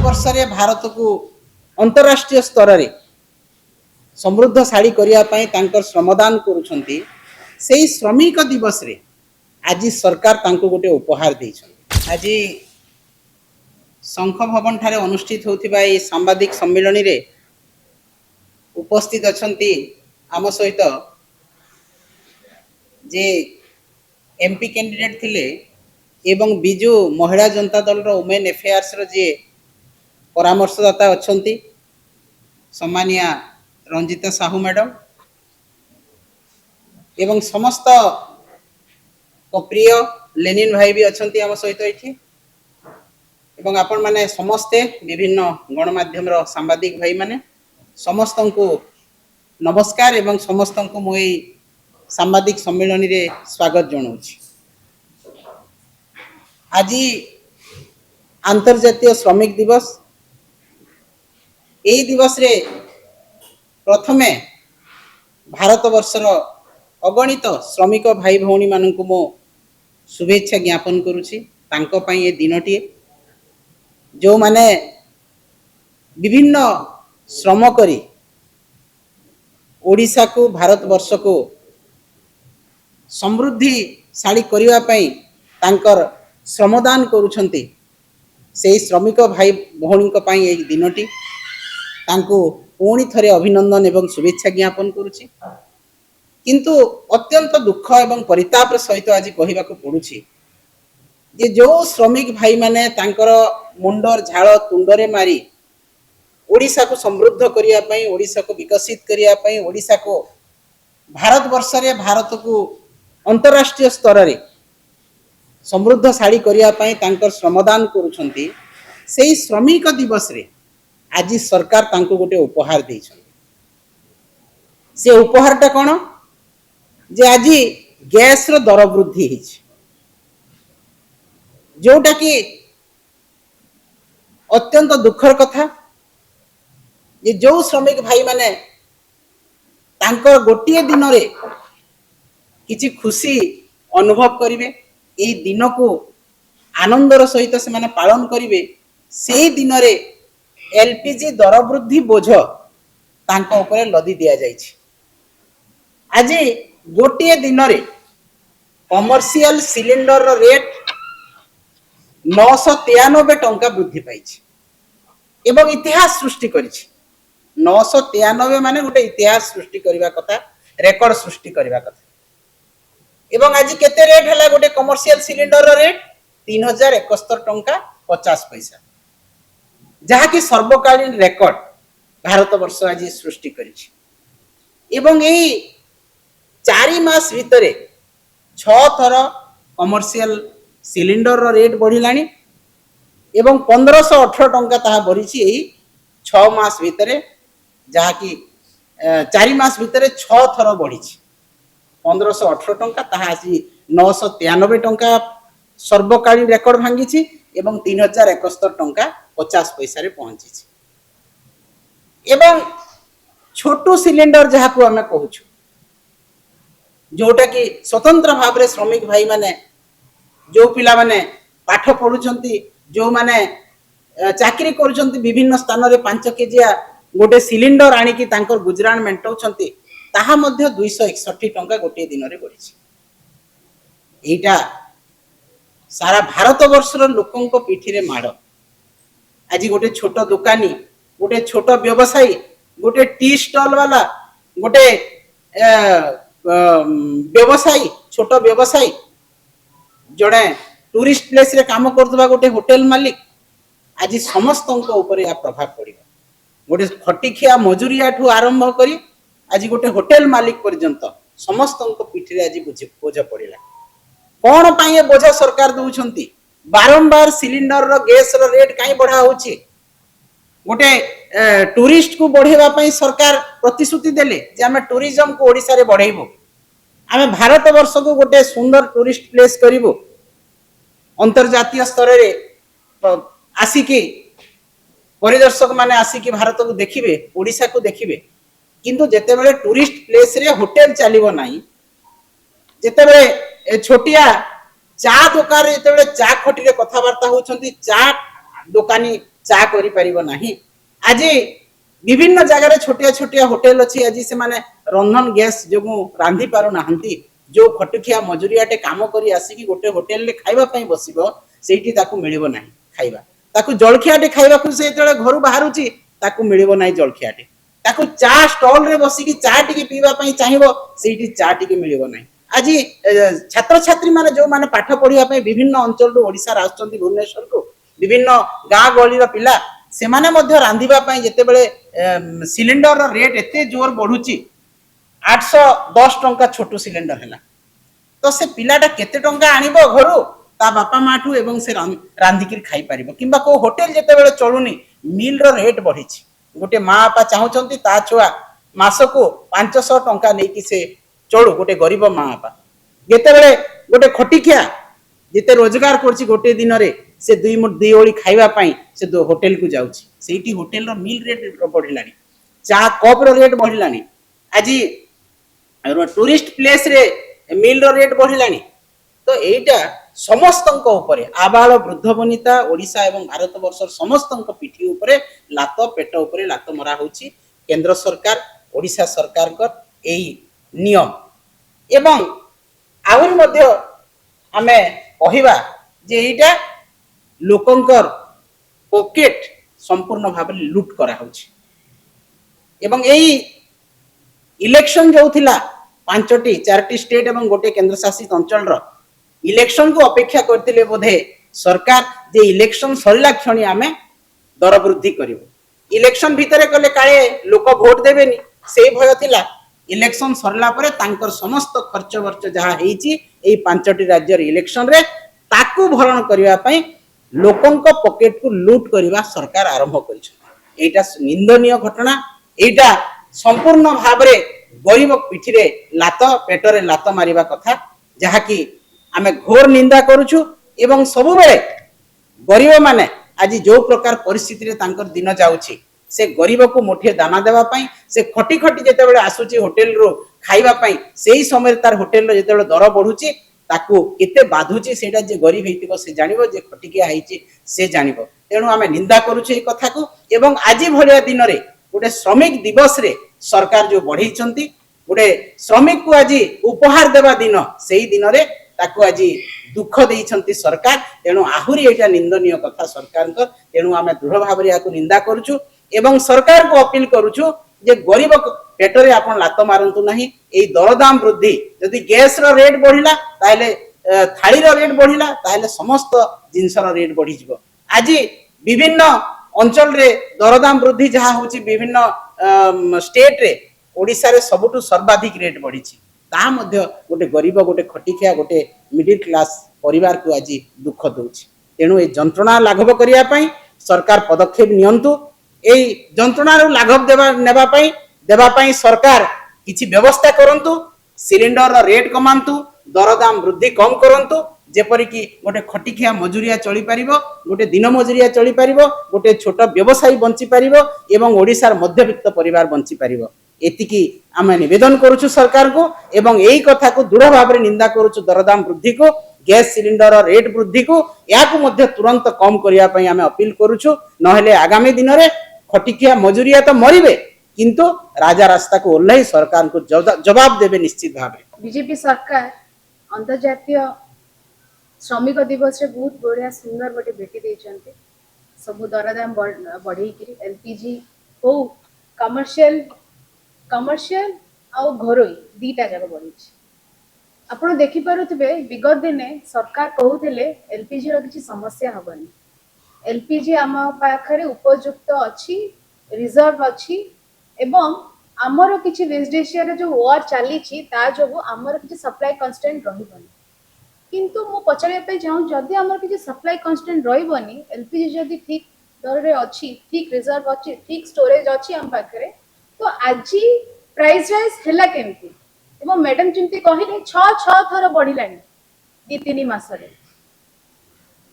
वर्ष रे भारत को अंतरराष्ट्रीय स्तर रे समृद्धशाली करने तांकर श्रमदान करुछंती से श्रमिक दिवस रे आज सरकार तांको गोटे उपहार देइछन। आज शंख भवन ठारे अनुष्ठित होतिबा ए सांबादिक सम्मेलन रे उपस्थित अछंती आम सहित जे एमपी कैंडिडेट थिले एवं बिजु महिला जनता दल रो वुमेन अफेयर्स रो जे परामर्शदाता अछंती सम्मानिया रंजिता साहू मैडम एवं समस्त प्रिय लेनिन भाई भी अछंती आम सहित एठी एवं आपण माने समस्ते विभिन्न गणमाध्यम रो सांबादिक भाई माने समस्त को नमस्कार एवं समस्त को मु सांबादिक सम्मेलन रे स्वागत जनाऊँ। आज अंतर्जातीय श्रमिक दिवस यही दिवस रे प्रथमे भारत वर्षर अगणित श्रमिक भाई भौणी मानक मो शुभेच्छा ज्ञापन करुछि। तांको पई ए दिनटी जो माने विभिन्न श्रम करी ओडिशा को भारत वर्ष को समृद्धिशाली करिवा पई तांकर श्रमदान करुछंती से श्रमिक भाई भौणी पई ए दिनटी तांको पुणी थरे अभिनंदन एवं शुभेच्छा ज्ञापन करुछि। किंतु अत्यंत दुख एवं परिताप सहित आज कहवाक पड़ुछि जे जो श्रमिक भाई माने तांकर मुंडर झाड़ तुंडरे मारी ओडिशा को समृद्ध करिया पई ओडिशा को विकसित करिया पई ओडिशा को भारत वर्ष रे भारत को अंतरराष्ट्रीय स्तर रे समृद्धशाली करिया पई तांकर श्रमदान करुछंती सेही श्रमिक दिवस रे आज सरकार तांको गोटे उपहार देइछन। से उपहारटा कोन जे आज गैस रो दर वृद्धि हिच जोटा कि अत्यंत दुखर कथा जे जो श्रमिक भाई माने तांकर गोटे दिन रे किछि खुशी अनुभव करिवे एही दिन को आनंदर सहित से माने पालन करिवे सेही दिन रे एलपीजी दर वृद्धि बोझ तांको ऊपर लदी दिया जाइछि। आज गोटे दिन रे कमर्शियल सिलिंडर रो रेट 993 टंका वृद्धि पाइछि एवं इतिहास सृष्टि करिछि। 993 माने गोटे इतिहास सृष्टि करबा कथा रेकर्ड सृष्टि करबा कथा एवं आज केते रेट हला गोटे कमर्शियल सिलिंडर रो रेट 3071 टंका 50 पैसा जहा कि सर्वकालीन रेकर्ड भारत वर्ष आज सृष्टि करिछि। एवं एही 4 मास भितरे 6 थर कमर्शियल सिलिंडर रो रेट बढ़िलानी एवं 1518 टंका ताहा बढ़िछि एही 6 मास भितरे जहा कि 4 मास भितरे 6 थर बढ़िछि 1518 टंका ताहा आसी 993 टंका सर्वकालीन रेकर्ड भांगिछि एवं 3071 टंका 50 पैसा रे पहुंची एवं छोटू सिलिंडर जहा को हमें कहूछु जोटा कि स्वतंत्र भाव रे श्रमिक भाई माने जो पिला माने पाठ पढुचंती जो माने चाकरी करूचंती विभिन्न स्थान रे 5 केजिया गोटे सिलिंडर आनी कि तांकर गुजरान मेंटौचंती ताहा मध्य 261 टंका गोटे दिन रे बढ़िछि। एटा सारा भारत वर्षर लोकंक पिठी रे माड़। आज गोटे छोट दुकानी गोटे छोट व्यवसायी गोटे टी स्टॉल वाला गोटे व्यवसायी छोट व्यवसायी जड़े टूरिस्ट प्लेस रे काम करतबा गोटे होटल मालिक आज समस्त ऊपर या प्रभाव पड़िबा। गोटे खटिखिया मजूरिया ठू आरंभ करी आज गोटे होटल मालिक पर्यंत समस्त पिठी रे आज बोझ पड़िला। कौन पाए बोझ सरकार दउछंती बारंबार सिलिंडर रो गैस रो रेट काई बढ़ा होची गोटे टूरिस्ट को बढ़ेवा पई सरकार प्रतिश्रुति देले जे हमें टूरिज्म को ओडिसा रे बढ़ाइबो हमें भारत वर्ष को गोटे सुंदर टूरिस्ट प्लेस करिवो अंतर्जातीय स्तर रे आसिकी परिदर्शक माने आसिकी भारत को देखिबे ओडिसा को देखिबे किंतु जेते बेले टूरिस्ट प्लेस रे होटल चलिबो नाही जेते बेले छोटिया चा दुकान जेते बेले चा खटी रे कथा वार्ता होचंती चा दुकानी चा करि परिबो नाही। आज विभिन्न जगह छोटिया छोटिया होटेल अच्छी आज से माने रंधन गैस जो रांधि पारु नाहंती जो खटुखिया मजुरियाटे काम करी आसिकी गोटे होटेल रे खाइबा पई बसिबो सेठी ताकू मिलिबो नाही खाइबा ताकू जलखियाटे खाइबा को से जेतले घरु बाहरुची ताकू मिलिबो नाही जलखियाटे ताकू चा स्टॉल रे बसिकी चा टिके पीबा पई चाहिबो सेठी चा टिके मिलिबो नाही। आज छात्र छात्री माने जो माने पाठ पढ़िया पई विभिन्न अंचल रो ओडिसा आछंती भुवनेश्वर को विभिन्न गाँ गली रो पिला से माने मध्य रांधिबा पई जेते बेले सिलिंडर रो रेट एते जोर बढ़ुची 810 टंका छोटू सिलिंडर हैला तो से पिलाटा केते टंका आनिबो घरु ता बापा माठू एवं से रांधिकिर खाई पारिबो किंबा को होटेल जेते बेले चलुनी मिल रो रेट बढ़िची गोटे माँ बापा चाहूचंती ता छुआ मासको 500 टंका नेकी से चलू गोटे गरीब माँ बापा जेते बेले गोटे खटिखिया जेते रोजगार करछि गोटे दिन रे से दुई ओली खाइबा पई से दो होटेल को जाउछि सेठी होटेल रो मिल रेट बढ़िलानी चा कप रो रेट बढ़िलानी आज टूरिस्ट प्लेस रे मिल रो रेट बढ़िलानी तो एटा समस्तंक उपरे आबाल वृद्ध वनिता ओडिशा एवं भारत वर्षर समस्तंक पिठी उपरे लात पेट उपरे लात मरा होछि केंद्र सरकार ओडिशा सरकार कर एई नियम एवं आहुरी मध्य आमे कहिबा जे एटा लोकंकर पॉकेट संपूर्ण भाव लूट करा होछि एवं एई इलेक्शन जो थिला 5टी 4टी स्टेट एवं गोटे केंद्र शासित अंचल रो इलेक्शन को अपेक्षा करथिले बोधे सरकार जे इलेक्शन सरिला क्षणी आमे दर वृद्धि करिवो इलेक्शन भितरे कले काळे लोक वोट देबेनी से भय थिला इलेक्शन सरला परे तांकर समस्त खर्च वर्च जहा हेची एई 5टी राज्य रे इलेक्शन रे ताकू भरण करिवा पई लोकंक पॉकेट को लूट करिवा सरकार आरंभ करिछ एटा निंदनीय घटना एटा संपूर्ण भाबरे गरीब पिठी रे लात पेटरे लात मारिबा कथा जहा कि आमे घोर निंदा करूछु एवं सब बेले गरीब माने आज जो प्रकार परिस्थिति रे तांकर दिन जाउछि से गरीब को मुठे दाना देवा पई से खटी खटी जेते बेले आसुची होटेल रो खाइबा पई सेही समय तार होटेल रो जेते बेले दर बढ़ुची ताकू केते बाधुची सेटा जे गरीब हेतिबो से जानिबो जे खटिकिया हेची से जानिबो तेनु आमे निंदा करूछु ए कथा को एवं आजि भलिया दिन रे गोटे श्रमिक दिवस रे सरकार जो बढ़ेइचंती गोटे श्रमिक को आज उपहार देवा दिन सेही दिन रे ताकू आज दुख देइछंती सरकार तेनु आहुरी एटा निंदनीय कथा सरकार कर तेनु आमे दृढ़ भाबरे याकू निंदा करूछु एवं सरकार को अपील करूछु जे गरीब पेटरे आपण लात मारंतु नाही एई दरदाम वृद्धि यदि गैस रो रेट बढ़िला ताले थाली रो रेट बढ़िला ताले समस्त जिंस रो रेट बढ़ी जिवो आज विभिन्न अंचल रे दरदाम वृद्धि जहा होची विभिन्न स्टेट रे ओडिसा रे सबुटु सर्वाधिक रेट बढ़िछि ता मध्य गोटे गरीब गोटे खटिखिया गोटे मिडिल क्लास परिवार को आज दुख दउछि तेनु ए जंत्रणा लाघव करिया पई सरकार पदक्षेप नियंतु एई जंत्रणा रो लाघव देवा पई सरकार किछि व्यवस्था करंतु सिलिंडर रो रेट कमांतु दरदाम वृद्धि कम करंतु जेपरि कि गोटे खटिखिया मजुरिया चली पारिबो गोटे दिन मजुरिया चली पारिबो गोटे छोट व्यवसायी बंची पारिबो एवं ओडिसार मध्यवित्त परिवार बंची पारिबो एतिकी आमे निवेदन करूछु सरकार को एवं एई कथा को दृढ़ भाबरे निंदा करूछु दरदाम वृद्धि को गैस सिलिंडर रेट वृद्धि को याकू मध्य तुरंत कम करिया पई आमे अपील करूछु नहेले आगामी दिन रे खटिकिया मजुरिया तो मरिबे किंतु राजा रास्ता को ओल्लाई सरकार को जवाब देबे निश्चित भाबे बीजेपी सरकार अंतर्जातीय श्रमिक दिवस रे बहुत बढ़िया सुंदर गोटे भेटी देइचंते सब दरदाम बढ़ई कि एलपीजी हो कमर्शियल आउ घरोई दीटा जगह बढ़ी आपण देखि पारुथिबे विगत दिने सरकार कहउथिले एलपीजी रो किछि समस्या हबनी एलपीजी आम पाखरे उपयुक्त अछि रिजर्व अछि एवं आमर किछि वेस्ट एशिया रे जो वॉर चली छि ता जोगु आमर किछि सप्लाई कांस्टेंट रहिबनी किंतु मु पचारे पे जाऊं जदी आमर किछि सप्लाई कांस्टेंट रहिबनी एलपीजी जदी ठीक दर रे अछि ठीक रिजर्व अछि ठीक स्टोरेज अछि आम पाखरे तो आजी प्राइस राइज हैला केमती एवं मैडम चिंती कहिले 6 थर बढ़िलानी 2-3 मास रे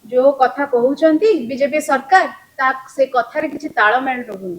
जो कथा कहउचंती बीजेपी सरकार ता से कथा रे किछि ताळमेल रहुनी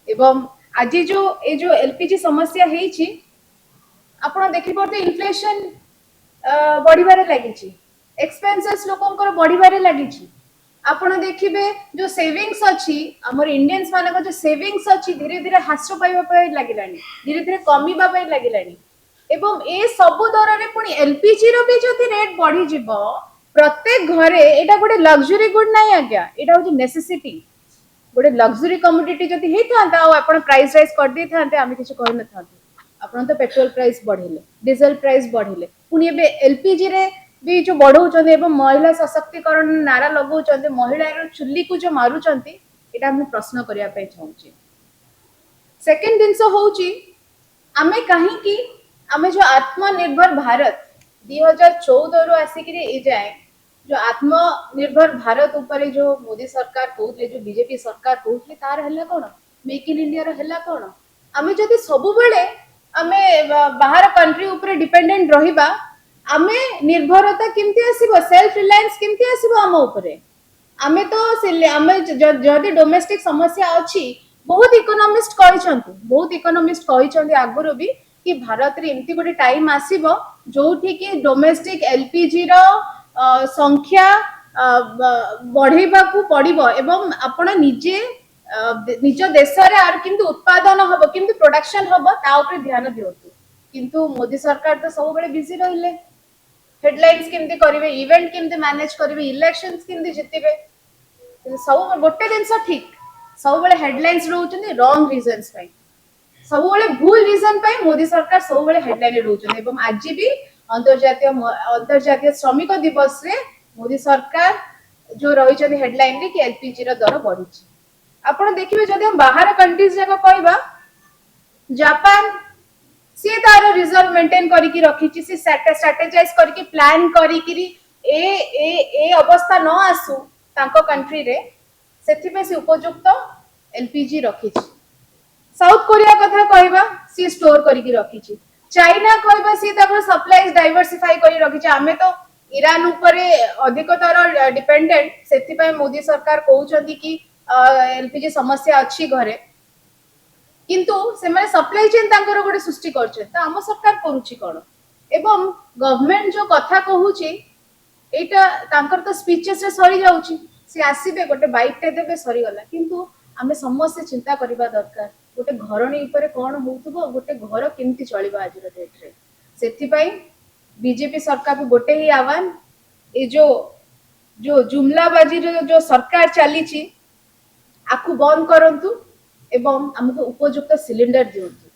एवं आज जो एलपीजी समस्या हेची आपण देखि परते इन्फ्लेशन बढ़िबारे लागिछि एक्सपेंसेस लोकंकर बढ़िबारे लागिछि आपण देखिबे जो सेविंग्स अछि हमर इंडियंस मानक जो सेविंग्स अछि धीरे धीरे ह्रास पाइबा पई लागिलानी, धीरे धीरे कमीबा पई लागिलानी। एवं ए सब दर रे पुनी एलपीजी रो भी जति रेट बढ़ी जिवो प्रत्येक घरे एटा गोटे लग्जरी गुड नाही आज्ञा, एटा होची नेसेसिटी। गोटे लग्जरी कमोडिटी जति हे थांता आ आपण प्राइस राइज कर दी थांते आमे किछ कहि न थांते। आपण तो पेट्रोल प्राइस बढ़िले, डीजल प्राइस बढ़िले, पुनी एबे एलपीजी रे भी जो बढ़ौचंदे एवं महिला सशक्तिकरण नारा लगौचंदे, महिला रो चुल्ली को जो मारुचंती एटा हम प्रश्न करिया पे चाहूची। सेकंड दिन सो होची आमे कहीं की आमे जो आत्मनिर्भर भारत 2014 रो आसिकरी ए जाए जो आत्मनिर्भर भारत ऊपर जो मोदी सरकार कहउतले, जो बीजेपी सरकार कहउतले तार हल्ला कोन मेक इन इंडिया रो हल्ला कोन? आमे जदी सबु बेले आमे बाहर कंट्री ऊपर डिपेंडेंट रहिबा आमे निर्भरता केमती आसीबो, सेल्फ रिलायंस केमती आसीबो हम ऊपरे? आमे तो आमे जदी डोमेस्टिक समस्या अछि बहुत इकोनॉमिस्ट कहिसंती आगुरो भी कि भारत रे एमती गोटे टाइम आसीबो जोठी कि डोमेस्टिक एलपीजी रो संख्या बढ़ेबा को पड़िबो एवं आपण निजे निज देश रे आर किंतु उत्पादन हबो, किंतु प्रोडक्शन हबो ता ऊपर ध्यान दियंतु। किंतु मोदी सरकार तो सब बळे बिजी रहिले। हेडलाइंस केमती करिवे, इवेंट केमती मैनेज करिवे, इलेक्शंस केमती जितिबे, सब गोटे दिन से ठीक सब बळे हेडलाइंस रहउचंदी रॉन्ग रीजंस पई, सब बळे भूल रीजन पई मोदी सरकार सब बळे हेडलाइन रहउचंदी। एवं आज भी अंतर्जातीय श्रमिक दिवस रे मोदी सरकार जो रहिचंदी हेडलाइन रे कि एलपीजी रो दर बढ़िची। आपण देखिबे जदि हम बाहर कंट्रीज जाका कहबा, जापान सी तार रिजर्व मेंटेन करिकि रखिची, सी स्ट्रैटेजाइज करिकि प्लान करिकि ए अवस्था न आसु तांको कंट्री रे सेथि पे से उपयुक्त एलपीजी रखिची। साउथ कोरिया कथा कहबा सी स्टोर करिकि रखिची। चाइना कहबा सी ताको सप्लाईज डाइवर्सिफाई करि रखिची। आमे तो ईरान ऊपरे अधिकतर डिपेंडेंट, सेथि पे मोदी सरकार कहउचंदी कि एलपीजी समस्या अछि घरे, किंतु से माने सप्लाई चेन तांकर गोटे सृष्टि करछे त हम सरकार करूची कोन? एवं गवर्नमेंट जो कथा कहूची एटा तांकर तो स्पीचेस रे सरी जाउची, से आसीबे गोटे बाइक टे देबे सरी गला। किंतु आमे समस्त चिंता करिबा दरकार गोटे घरणी ऊपर कोन होउतबो, गोटे घर केमती चलिबा आज रे डेट रे। सेथि पई बीजेपी सरकार को गोटे ही आह्वान, ए जो जुमलाबाजी जो सरकार चलीची आकु बंद करंतु एवं हमको उपयुक्त सिलेंडर दियंतु।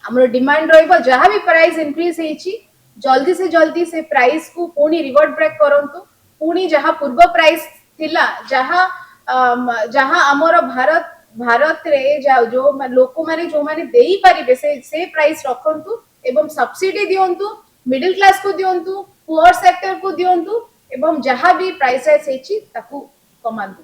हमर डिमांड रहइबो जहां भी प्राइस इंक्रीज हेची जल्दी से प्राइस को पुनी रिवर्ट बैक करंतु, पुनी जहां पूर्व प्राइस थिला, जहां हमर भारत रे जो लोक माने जो माने देई परिबे से प्राइस रखंतु एवं सब्सिडी दियंतु, मिडिल क्लास को दियंतु, पुअर सेक्टर को दियंतु एवं जहां भी प्राइस हेची ताकू कमांतु।